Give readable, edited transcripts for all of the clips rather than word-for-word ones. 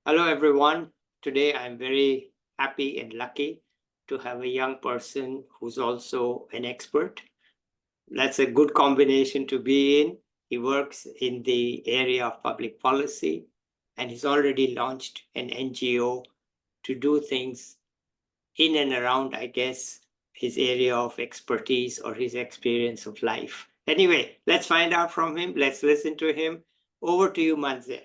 Hello, everyone. Today, I'm very happy and lucky to have a young person who's also an expert. That's a good combination to be in. He works in the area of public policy, and he's already launched an NGO to do things in and around, I guess, his area of expertise or his experience of life. Anyway, let's find out from him. Let's listen to him. Over to you, Manzer.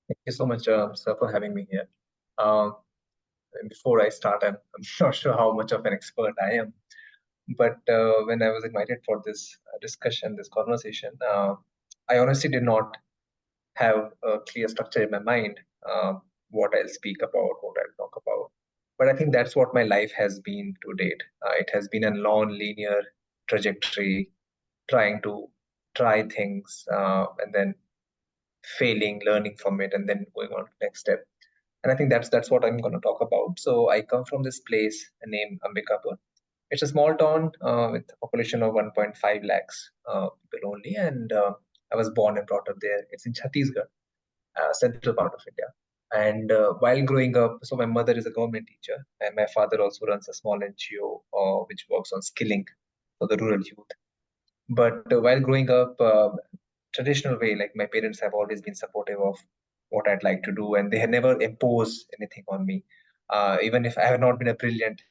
Thank you so much, sir, for having me here. And before I start, I'm not sure how much of an expert I am, but when I was invited for this discussion, this conversation, I honestly did not have a clear structure in my mind, what I'll speak about, what I'll talk about. But I think that's what my life has been to date. It has been a long, linear trajectory, trying to try things and then failing, learning from it, and then going on to the next step. And I think that's what I'm going to talk about. So I come from this place named Ambikapur. It's a small town with a population of 1.5 lakhs people only, and I was born and brought up there. It's in Chhattisgarh, central part of India. And while growing up, so my mother is a government teacher, and my father also runs a small NGO which works on skilling for the rural youth. But while growing up, traditional way, like my parents have always been supportive of what I'd like to do, and they had never imposed anything on me. Even if I have not been a brilliant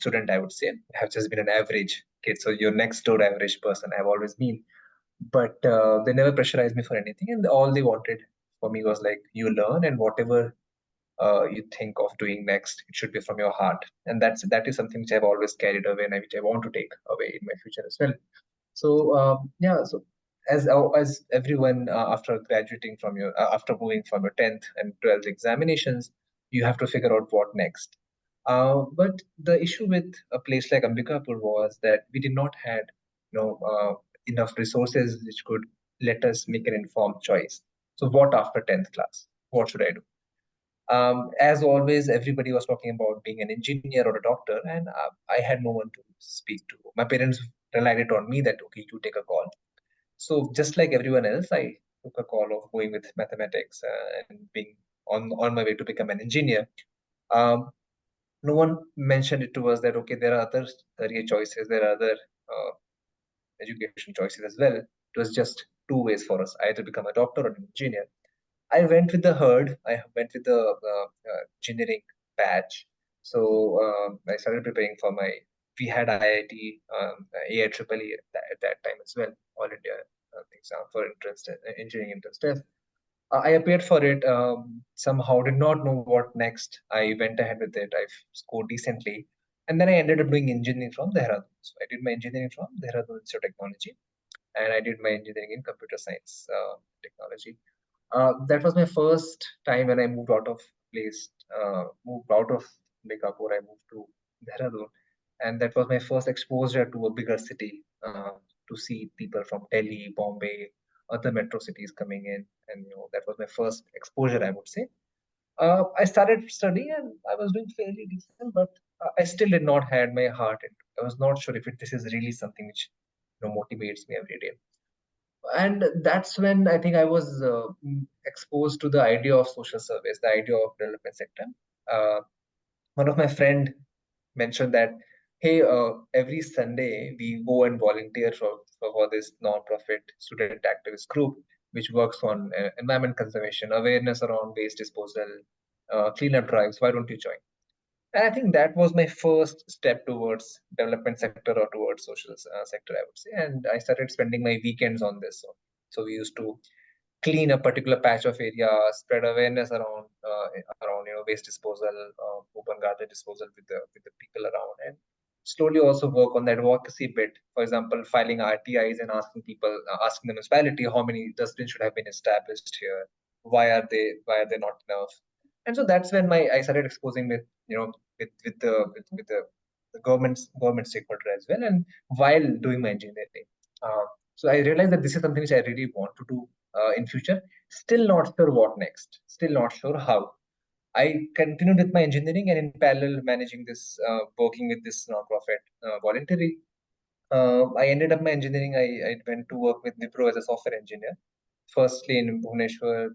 student, I would say I have just been an average kid. So your next door average person I've always been. But they never pressurized me for anything, and all they wanted for me was like, you learn, and whatever you think of doing next, it should be from your heart. And that is something which I've always carried away, and which I want to take away in my future as well. So yeah, so as everyone after graduating from your after moving from your 10th and 12th examinations, you have to figure out what next. But the issue with a place like Ambikapur was that we did not had enough resources which could let us make an informed choice. So what after 10th class? What should I do? As always, everybody was talking about being an engineer or a doctor, and I had no one to speak to. My parents relied it on me that, okay, you take a call. So just like everyone else, I took a call of going with mathematics and being on my way to become an engineer. Um, no one mentioned it to us that, okay, there are other career choices, there are other education choices as well. It was just two ways for us, either become a doctor or an engineer. I went with the herd. I went with the engineering batch. So I started preparing for my. We had IIT, AIEEE at that time as well, All India exam for interest, engineering interest test. I appeared for it. Somehow did not know what next. I went ahead with it. I scored decently, and then I ended up doing engineering from Dehradun. So I did my engineering from Dehradun Institute of Technology, and I did my engineering in computer science technology. That was my first time when I moved out of place, moved out of Bikapur. I moved to Dehradun, and that was my first exposure to a bigger city, to see people from Delhi, Bombay, other metro cities coming in, and that was my first exposure, I would say. I started studying, and I was doing fairly decent, but I still did not had my heart into. I was not sure if this is really something which motivates me every day. And that's when I think I was exposed to the idea of social service, the idea of development sector. One of my friend mentioned that, hey, every Sunday we go and volunteer for this non-profit student activist group which works on environment conservation, awareness around waste disposal, cleanup drives. Why don't you join? And I think that was my first step towards development sector or towards social sector, I would say. And I started spending my weekends on this. So we used to clean a particular patch of area, spread awareness around waste disposal, open garbage disposal with the people around, and slowly also work on the advocacy bit. For example, filing RTIs and asking asking the municipality how many dustbins should have been established here, why are they not enough. And so that's when I started exposing with the government stakeholder as well, and while doing my engineering. So I realized that this is something which I really want to do in future. Still not sure what next. Still not sure how. I continued with my engineering, and in parallel managing this, working with this nonprofit voluntary. I ended up my engineering. I went to work with Wipro as a software engineer. firstly in Bhubaneswar,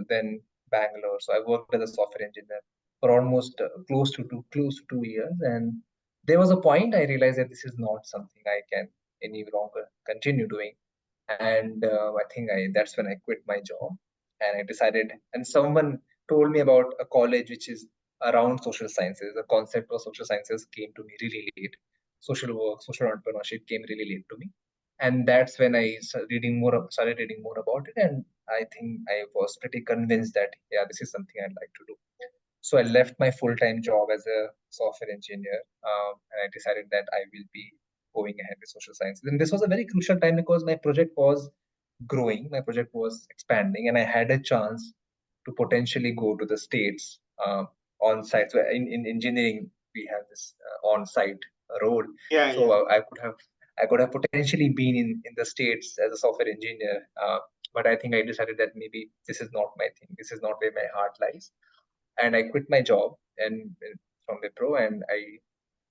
then Bangalore. So I worked as a software engineer for almost close to 2 years, and there was a point I realized that this is not something I can any longer continue doing, and I think that's when I quit my job, and I decided. And someone told me about a college which is around social sciences. The concept of social sciences came to me really late. Social work, social entrepreneurship came really late to me, and that's when I started reading more about it, and I think I was pretty convinced that yeah, this is something I'd like to do. So I left my full-time job as a software engineer, and I decided that I will be going ahead with social sciences. And this was a very crucial time because my project was growing, my project was expanding, and I had a chance to potentially go to the States on site. So in engineering, we have this on-site role. Yeah, So yeah. I could have potentially been in the States as a software engineer. But I think I decided that maybe this is not my thing. This is not where my heart lies, and I quit my job and from Wipro, and I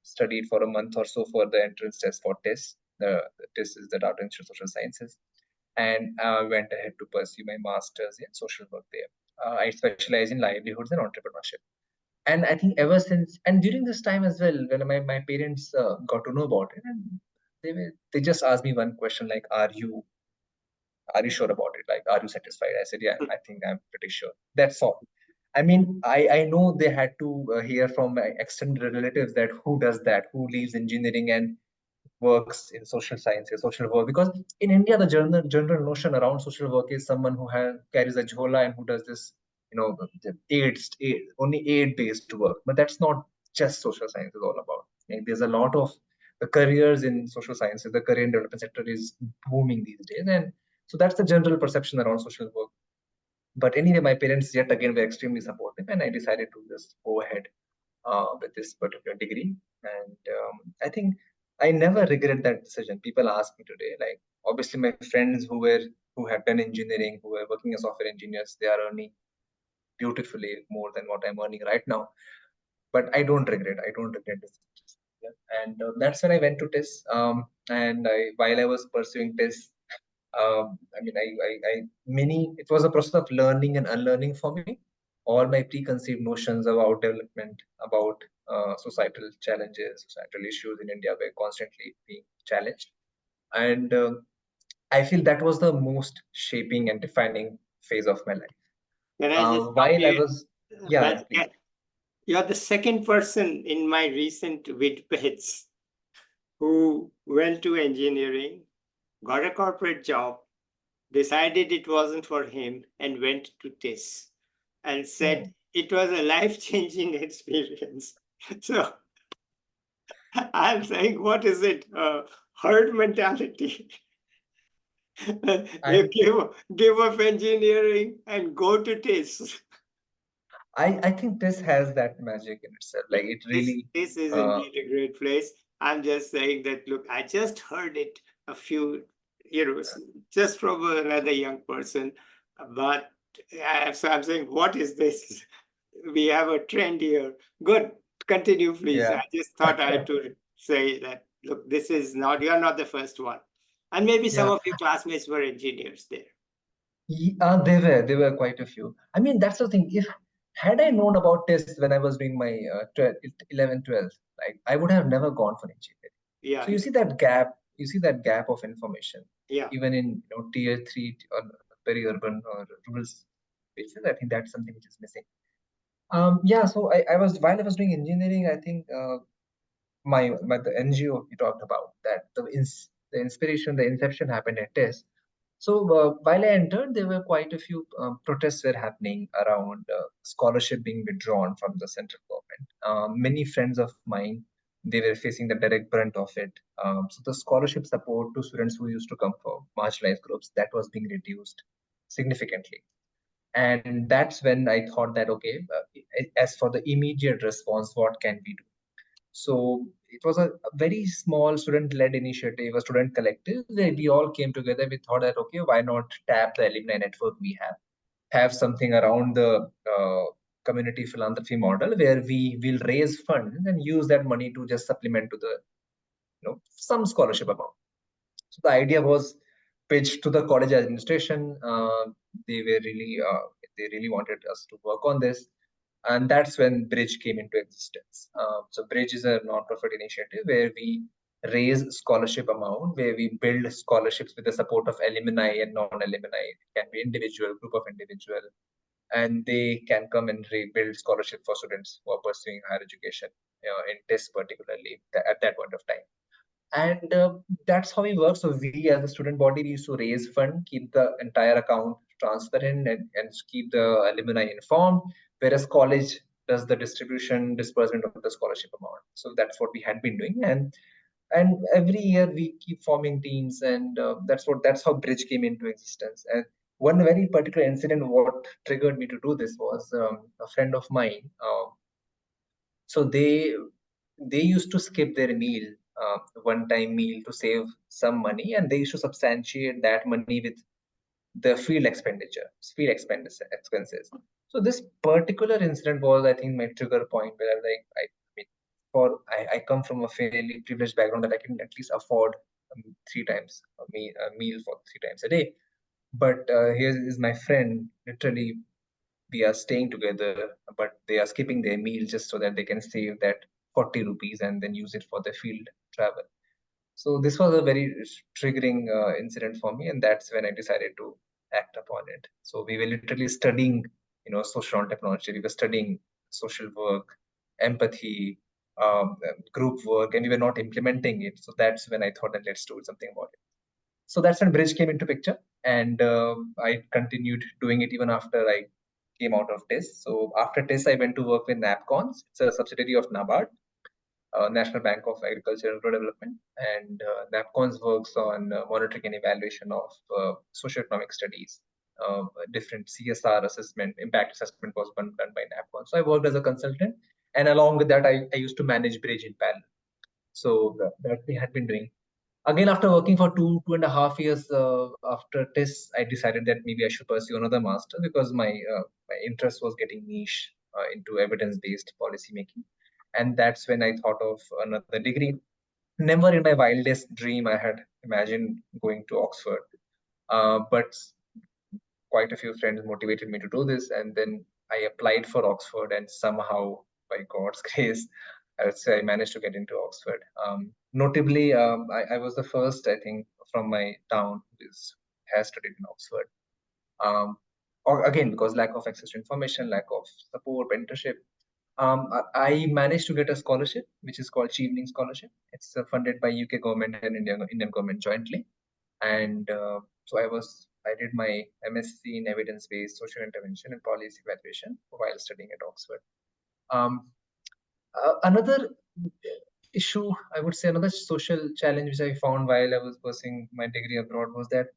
studied for a month or so for the entrance test for TIS. The TIS is the Data Institute of Social Sciences, and went ahead to pursue my master's in social work there. I specialize in livelihoods and entrepreneurship. And I think ever since, and during this time as well, when my parents got to know about it, and they just asked me one question like, are you sure about it? Like, are you satisfied? I said, yeah, I think I'm pretty sure. That's all. I mean, I know they had to hear from my extended relatives that who does that, who leaves engineering and works in social sciences, social work. Because in India, the general notion around social work is someone who carries a jhola and who does this, only aid-based work. But that's not just social sciences all about. And there's a lot of the careers in social sciences, the career and development sector is booming these days. And so that's the general perception around social work. But anyway, my parents yet again were extremely supportive, and I decided to just go ahead with this particular degree. And I think I never regret that decision. People ask me today, like obviously my friends who have done engineering, who are working as software engineers, they are earning beautifully more than what I'm earning right now. But I don't regret. I don't regret this. And that's when I went to TIS. And while I was pursuing TIS, I mean, it was a process of learning and unlearning for me. All my preconceived notions about development, about societal challenges, societal issues in India were constantly being challenged. And I feel that was the most shaping and defining phase of my life. Can I just stop While I you? was, yeah, please. You're the second person in my recent Vidpeds who went to engineering, got a corporate job, decided it wasn't for him, and went to TIS and said it was a life-changing experience. So I'm saying, what is it? Herd mentality. You give up engineering and go to TIS. I think this has that magic in itself. Like it really. This is indeed a great place. I'm just saying that, look, I just heard it a few, just from another young person. But so I'm saying, what is this? We have a trend here. Good. Continue, please. Yeah. I just thought I had to say that, look, this is not, you're not the first one. And maybe some Yeah. of your classmates were engineers there. There were quite a few. I mean, that's the thing. If had I known about this when I was doing my 11, 12, like I would have never gone for engineering. Yeah. So you see that gap. You see that gap of information. Yeah. Even in tier 3 or very urban or rural spaces, I think that's something which is missing. Yeah. So while I was doing engineering, I think the NGO you talked about, that the inspiration, the inception happened at TESS. So while I entered, there were quite a few protests were happening around scholarship being withdrawn from the central government. Many friends of mine, they were facing the direct brunt of it. So the scholarship support to students who used to come from marginalized groups, that was being reduced significantly. And that's when I thought that, okay, as for the immediate response, what can we do? So it was a very small student-led initiative, a student collective. We all came together. We thought that, okay, why not tap the alumni network we have something around the community philanthropy model where we will raise funds and use that money to just supplement to the some scholarship amount. So the idea was pitched to the college administration. They really wanted us to work on this, and that's when Bridge came into existence. So Bridge is a non-profit initiative where we raise scholarship amount, where we build scholarships with the support of alumni and non-alumni. It can be individual, group of individual, and they can come and rebuild scholarship for students who are pursuing higher education in TIS particularly at that point of time. And that's how we work. So we as a student body, we used to raise fund, keep the entire account transparent, and keep the alumni informed, whereas college does the disbursement of the scholarship amount. So that's what we had been doing. And every year we keep forming teams, and that's how Bridge came into existence. And one very particular incident, what triggered me to do this was a friend of mine. So they used to skip their meal, one-time meal, to save some money, and they used to substantiate that money with the field expenses. So this particular incident was, I think, my trigger point where I was like, I come from a fairly privileged background that I can at least afford 3 times a meal for 3 times a day. But here is my friend, literally, we are staying together, but they are skipping their meal just so that they can save that 40 rupees and then use it for their field travel. So this was a very triggering incident for me, and that's when I decided to act upon it. So we were literally studying, social entrepreneurship. We were studying social work, empathy, group work, and we were not implementing it. So that's when I thought that let's do something about it. So that's when Bridge came into picture, and I continued doing it even after I came out of TIS. So after TIS, I went to work with NAPCONS. It's a subsidiary of NABARD, National Bank of Agriculture and Rural Development, and NAPCONS works on monitoring and evaluation of socioeconomic studies. Different CSR assessment, impact assessment was done by NAPCONS. So I worked as a consultant, and along with that, I used to manage Bridge in parallel. So that we had been doing. Again, after working for 2.5 years after TIS, I decided that maybe I should pursue another master because my interest was getting niche into evidence-based policy making. And that's when I thought of another degree. Never in my wildest dream I had imagined going to Oxford, but quite a few friends motivated me to do this, and then I applied for Oxford, and somehow, by God's grace, I would say I managed to get into Oxford. Notably, I was the first, I think, from my town who has studied in Oxford. Or again, because lack of access to information, lack of support, mentorship. I managed to get a scholarship, which is called Chevening Scholarship. It's funded by UK government and Indian government jointly. And so I did my MSc in evidence-based social intervention and policy evaluation while studying at Oxford. Another issue, I would say, another social challenge which I found while I was pursuing my degree abroad was that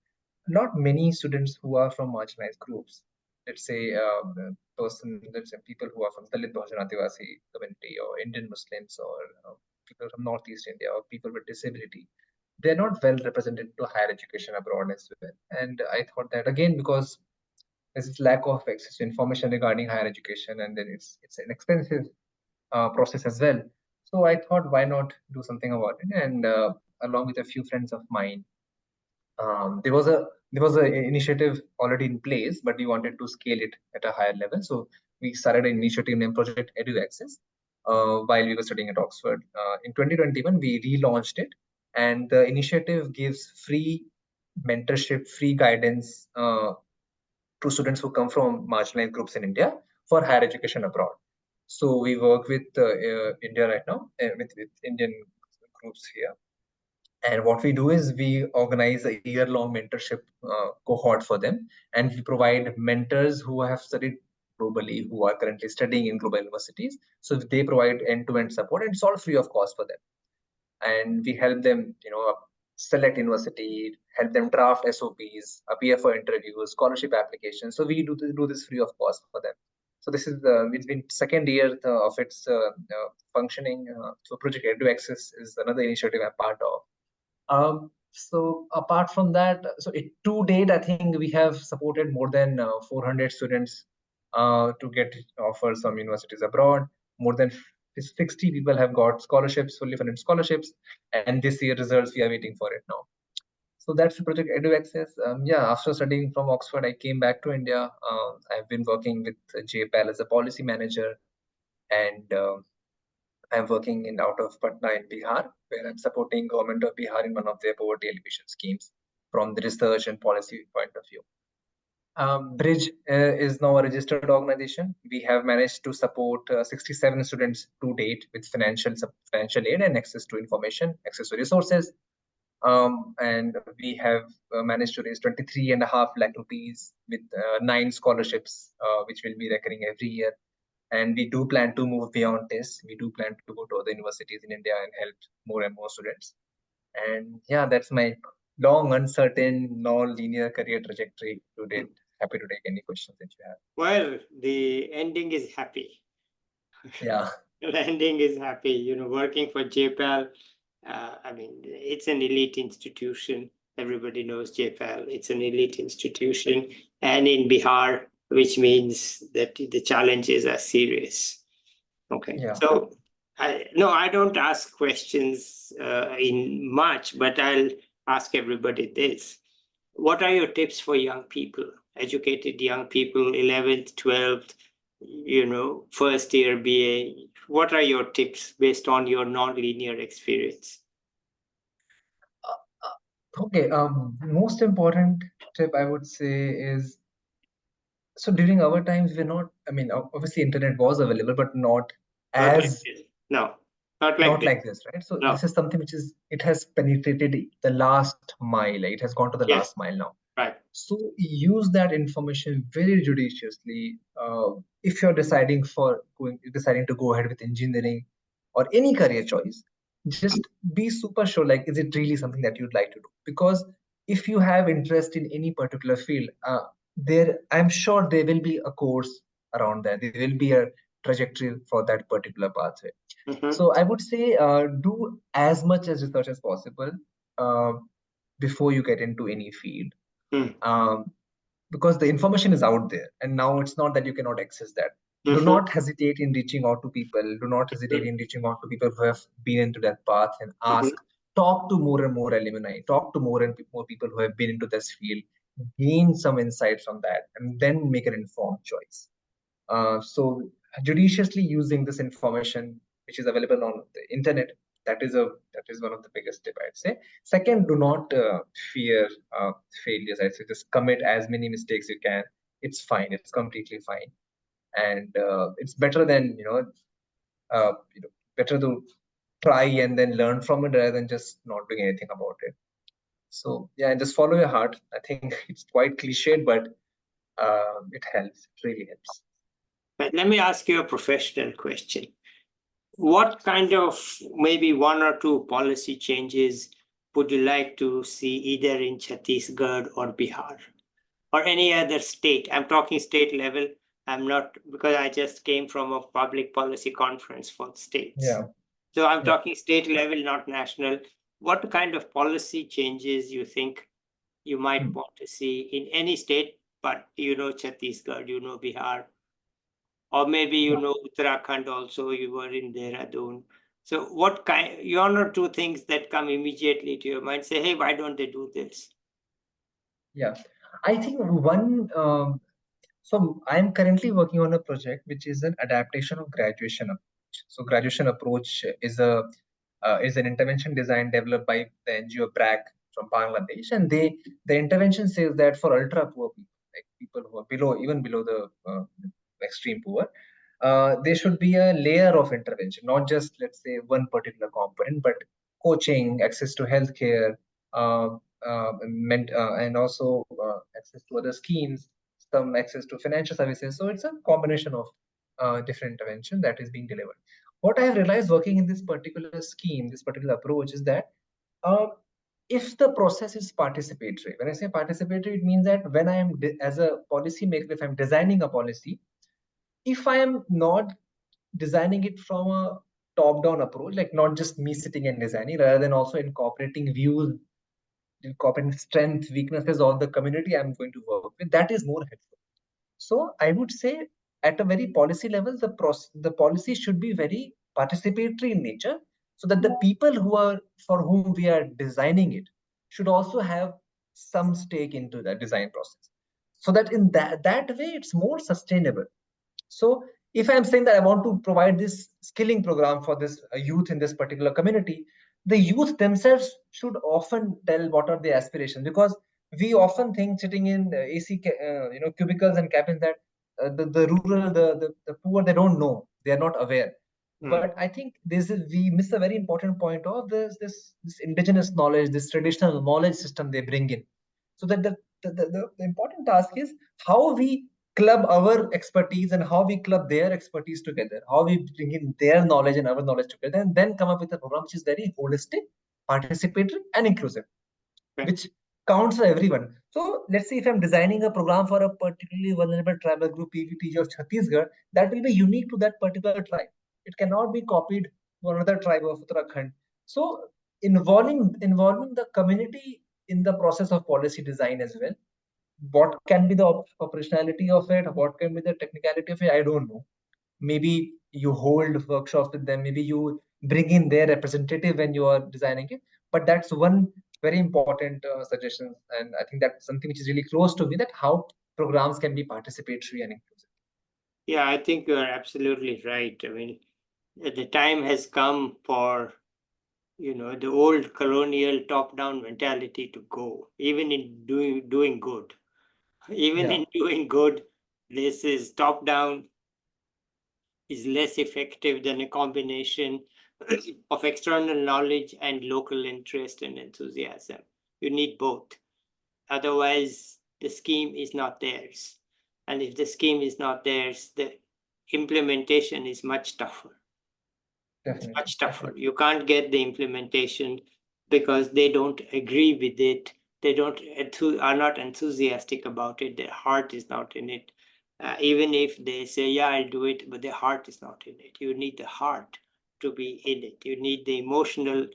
not many students who are from marginalized groups, let's say people who are from Dalit Bahujan Adivasi community or Indian Muslims or people from Northeast India or people with disability, they're not well represented to higher education abroad as well. And I thought that again, because there's this lack of access to information regarding higher education, and then it's an expensive process as well. So I thought, why not do something about it? And along with a few friends of mine, there was an initiative already in place, but we wanted to scale it at a higher level. So we started an initiative named Project EduAccess while we were studying at Oxford. In 2021, we relaunched it, and the initiative gives free mentorship, free guidance to students who come from marginalized groups in India for higher education abroad. So we work with India right now, with Indian groups here. And what we do is we organize a year-long mentorship cohort for them, and we provide mentors who have studied globally, who are currently studying in global universities. So they provide end-to-end support, and it's all free of cost for them. And we help them, select university, help them draft SOPs, appear for interviews, scholarship applications. So we do this free of cost for them. So this is it's been second year of its functioning. So Project EduAccess is another initiative I'm part of. So apart from that, to date, I think we have supported more than 400 students to get offers from universities abroad. More than 60 people have got scholarships, fully funded scholarships, and this year results we are waiting for it now. So that's the Project EduAccess. Yeah, after studying from Oxford, I came back to India. I've been working with JPAL as a policy manager, and I'm working in out of Patna in Bihar, where I'm supporting Government of Bihar in one of their poverty alleviation schemes from the research and policy point of view. Bridge is now a registered organization. We have managed to support 67 students to date with financial aid and access to information, access to resources. And we have managed to raise 23.5 lakh rupees with 9 scholarships, which will be recurring every year. And we do plan to move beyond this. We do plan to go to other universities in India and help more and more students. And yeah, that's my long, uncertain, non-linear career trajectory to date. Happy to take any questions that you have. Well, the ending is happy. Yeah. The ending is happy. You know, working for JPAL, I mean, it's an elite institution. Everybody knows JPAL. It's an elite institution. And in Bihar, which means that the challenges are serious. Okay. Yeah. So, I don't ask questions in much, but I'll ask everybody this. What are your tips for young people, educated young people, 11th, 12th, first year BA? What are your tips based on your non-linear experience? Okay. Most important tip I would say is, so during our times, we're not, I mean, obviously internet was available, but not Not as like this. No, not like this, right? So No. this is something which it has penetrated the last mile. It has gone to the Yes. last mile now. Right. So use that information very judiciously. If you're deciding to go ahead with engineering or any career choice, just be super sure, like, is it really something that you'd like to do? Because if you have interest in any particular field, I'm sure there will be a course around that. There will be a trajectory for that particular pathway. So I would say do as much as research as possible before you get into any field. Because the information is out there, and now it's not that you cannot access that. Do not hesitate in reaching out to people. Do not hesitate in reaching out to people who have been into that path and ask. Talk to more and more alumni. Talk to more and more people who have been into this field. Gain some insight from that, and then make an informed choice. So judiciously using this information, which is available on the internet, that is one of the biggest tip I'd say. Second, do not fear failures. I'd say just commit as many mistakes you can. It's fine. It's completely fine, and it's better than better to try and then learn from it rather than just not doing anything about it. So yeah, and just follow your heart. I think it's quite cliched, but it helps. It really helps. But let me ask you a professional question. What kind of maybe one or two policy changes would you like to see either in Chhattisgarh or Bihar or any other state? I'm talking state level. I'm not, because I just came from a public policy conference for states. Yeah. So I'm talking state level, not national. What kind of policy changes you think you might want to see in any state, but Chhattisgarh, Bihar, or maybe Uttarakhand also, you were in Dehradun. So what kind, one or two things that come immediately to your mind, say, hey, why don't they do this? Yeah, I think one, so I'm currently working on a project which is an adaptation of graduation approach. So graduation approach is an intervention design developed by the NGO BRAC from Bangladesh, and the intervention says that for ultra poor people, like people who are even below the extreme poor, there should be a layer of intervention, not just, let's say, one particular component, but coaching, access to healthcare, and also access to other schemes, some access to financial services. So it's a combination of different intervention that is being delivered. What I have realized working in this particular scheme, this particular approach, is that if the process is participatory, when I say participatory, it means that when I am, as a policy maker, if I'm designing a policy, if I am not designing it from a top-down approach, like not just me sitting and designing, rather than also incorporating views, incorporating strengths, weaknesses of the community I'm going to work with, that is more helpful. So I would say at a very policy level, the policy should be very participatory in nature, so that the people for whom we are designing it should also have some stake into the design process, so that in that way it's more sustainable. So if I'm saying that I want to provide this skilling program for this youth in this particular community, the youth themselves should often tell what are their aspirations, because we often think sitting in cubicles and cabins that the rural, the poor, they don't know, they are not aware. But I think we miss a very important point of this indigenous knowledge, this traditional knowledge system they bring in. So that the important task is how we club our expertise and how we club their expertise together, how we bring in their knowledge and our knowledge together, and then come up with a program which is very holistic, participatory, and inclusive, which counts for everyone. So let's say if I'm designing a program for a particularly vulnerable tribal group, PVTG of Chhattisgarh, that will be unique to that particular tribe. It cannot be copied to another tribe of Uttarakhand. So involving the community in the process of policy design as well. What can be the operationality of it? What can be the technicality of it? I don't know. Maybe you hold workshops with them. Maybe you bring in their representative when you are designing it. But that's one very important suggestion, and I think that's something which is really close to me, that how programs can be participatory and inclusive. Yeah, I think you're absolutely right. I mean, the time has come for the old colonial top-down mentality to go, even in doing good. Even in doing good, this is top-down is less effective than a combination of external knowledge and local interest and enthusiasm. You need both. Otherwise, the scheme is not theirs. And if the scheme is not theirs, the implementation is much tougher. Definitely. Much tougher. You can't get the implementation because they don't agree with it. They are not enthusiastic about it. Their heart is not in it. Even if they say, yeah, I'll do it, but their heart is not in it. You need the heart to be in it. You need the emotional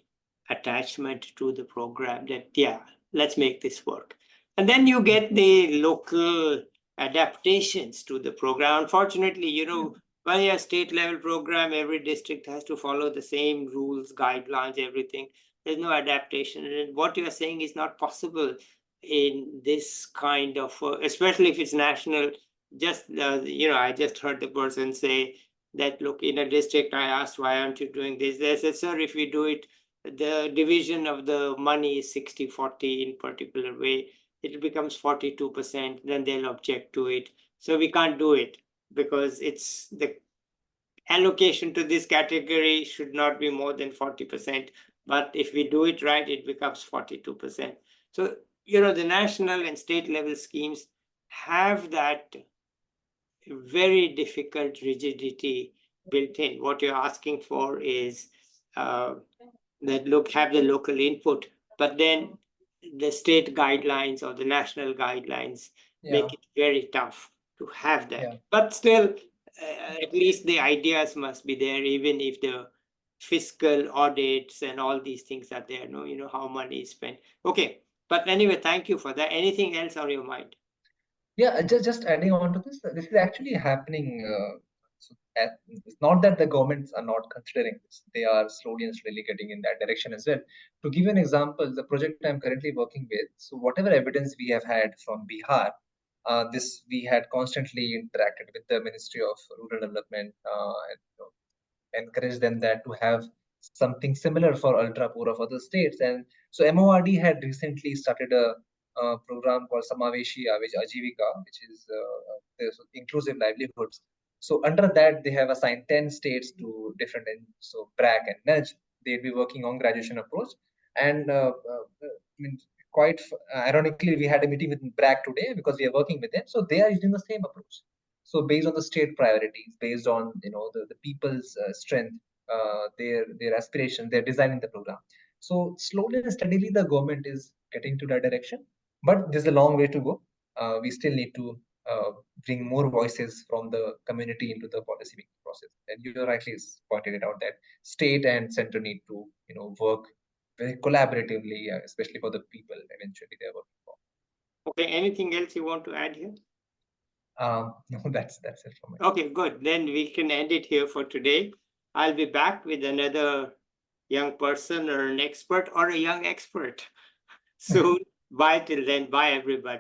attachment to the program that, yeah, let's make this work. And then you get the local adaptations to the program. Unfortunately, by a state level program, every district has to follow the same rules, guidelines, everything. There's no adaptation. And what you're saying is not possible in this kind of, especially if it's national. Just, I just heard the person say that, look, in a district, I asked, why aren't you doing this? They said, sir, if we do it, the division of the money is 60-40 in particular way. It becomes 42%, then they'll object to it. So we can't do it because it's the allocation to this category should not be more than 40%. But if we do it right, it becomes 42%. So, the national and state level schemes have that very difficult rigidity built in. What you're asking for is that have the local input, but then the state guidelines or the national guidelines make it very tough to have that. But still, at least the ideas must be there, even if the fiscal audits and all these things are there. How money is spent. Okay, but anyway, thank you for that. Anything else on your mind? Yeah, just adding on to this is actually happening. It's not that the governments are not considering this; they are slowly and steadily getting in that direction as well. To give an example, the project I'm currently working with, so whatever evidence we have had from Bihar, this we had constantly interacted with the Ministry of Rural Development, and encourage them that to have something similar for ultra poor of other states. And so MORD had recently started a program called Samaveshi Ajivika, which is inclusive livelihoods. So under that, they have assigned 10 states to different, so BRAC and NUDGE, they'll be working on graduation approach. And I mean, quite ironically, we had a meeting with BRAC today because we are working with them. So they are using the same approach. So based on the state priorities, based on the people's strength, their aspiration, they're designing the program. So slowly and steadily, the government is getting to that direction, but there's a long way to go. We still need to bring more voices from the community into the policy making process. And you rightly pointed it out that state and center need to work very collaboratively, especially for the people eventually they're working for. Okay, anything else you want to add here? No, that's it for me. Okay, good. Then we can end it here for today. I'll be back with another young person or an expert or a young expert soon. Bye till then. Bye, everybody.